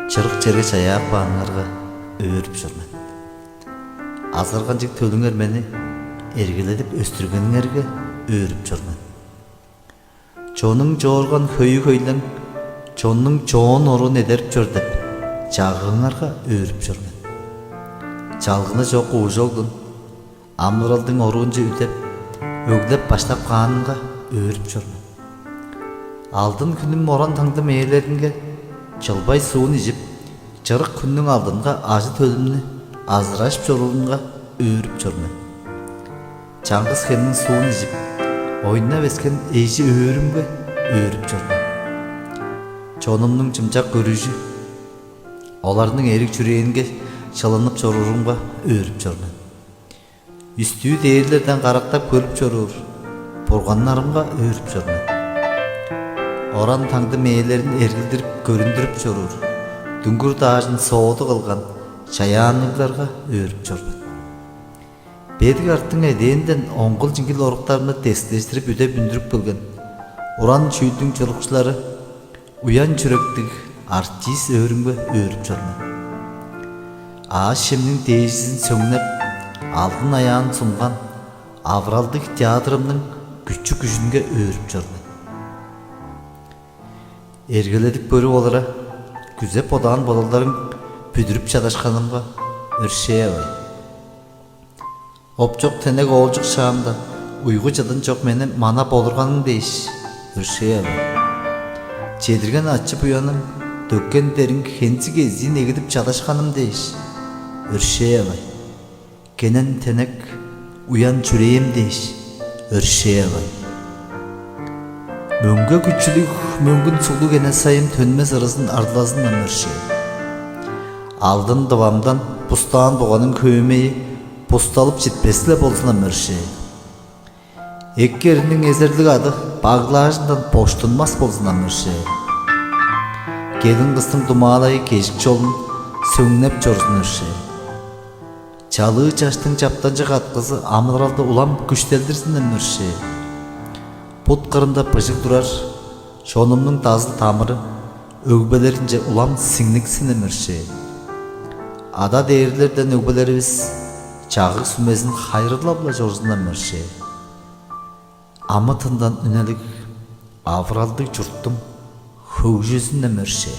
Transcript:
Çırık жерге жаяп бааңарга өөрүп жүрмүн. Азырганчык төлүңөр мени эргеледип өстүргениңерге өөрүп жүрмүн. Чонуң жооргон хөйү көйлөң, чонуң жоон орун эдерип жүр деп жагыңарга өөрүп жүрмүн. Жалгыны жок уужолдун, амыралдың оруунчу үтеп, өглеп баштап каанымга өөрүп жүрмүн. Алдын күнүм моран таңды мээлеринге жылбай суун ижип, жырык күннүң алдынга ажы төлүмнү азырашып жолунга өөрүп жүрмүн. Чаңгыз хемнин суун ижип, ойнуна бескен эжи өөрүмгө өөрүп жүрмүн. Чонумнун жымжак көрүжү, олардын эрик жүрөөнүнгө чылынып жорурумга өөрүп жүрмүн. Үстүү дээрлерден карактап көрүп жоруур, бурганнарымга өөрүп жүрмүн. Оран таңды мээлерин эргилдирип көрүндүрүп жоруур, дүңгүр даажын сооду кылган чаяаныңдарга өөрүп жүрмүн. Бедик арттың эдээнден оңгул жиңгил оруктарымды тестештирип үдеп үндүрүп келген уран чүйдүң чурукчулары уян жүрөктүк артист өөрүмгө өөрүп жүрмүн. Ааш шемнин дээжисин сөңнеп, алдын аяғын сумган авралдык театрымдын күчү күжүнгө өөрүп жүрмүн. Эргеледип көрүп олара күзеп одаан бололдорун бүдүрүп чадашканымга өршей албай. Опчок тенек оолжук шаамда уйгу жадын жок мени мана болурганың дейиш өршей албай. Чедирген ачы буяның дөккен дерин хенси кезин эгидип чадашканым дейиш өршей албай. Кенен тенек уян жүрейим дейиш өршей албай. Мөңгө күчүлүк, мөңгүн сулуу кене сайын төнмес ырысын ардылазынан өршей. Алдын дыбамдан бустаан буганын көймейи бусталып жетпесле болсунан өршей. Эки эринин эзерлик ады баглаажындан боштунмас болсунан өршей. Келин кыздын думаалайы кежик жолун сөңнеп жорсун өршей. Чалыы чачтың чаптанчык аткызы амыралды улам күчтелдирсинден өршей. Пут кырында пыжык турар, шонумнун тазыл тамыры өгбелеринже улам сиңниксине өршей. Ада дээрлерден өгбелерибиз чагы сүмесин хайрылабла жорсунан өршей. Амытындан үнелик авралдык журттун хөгжүсүнөн өршей.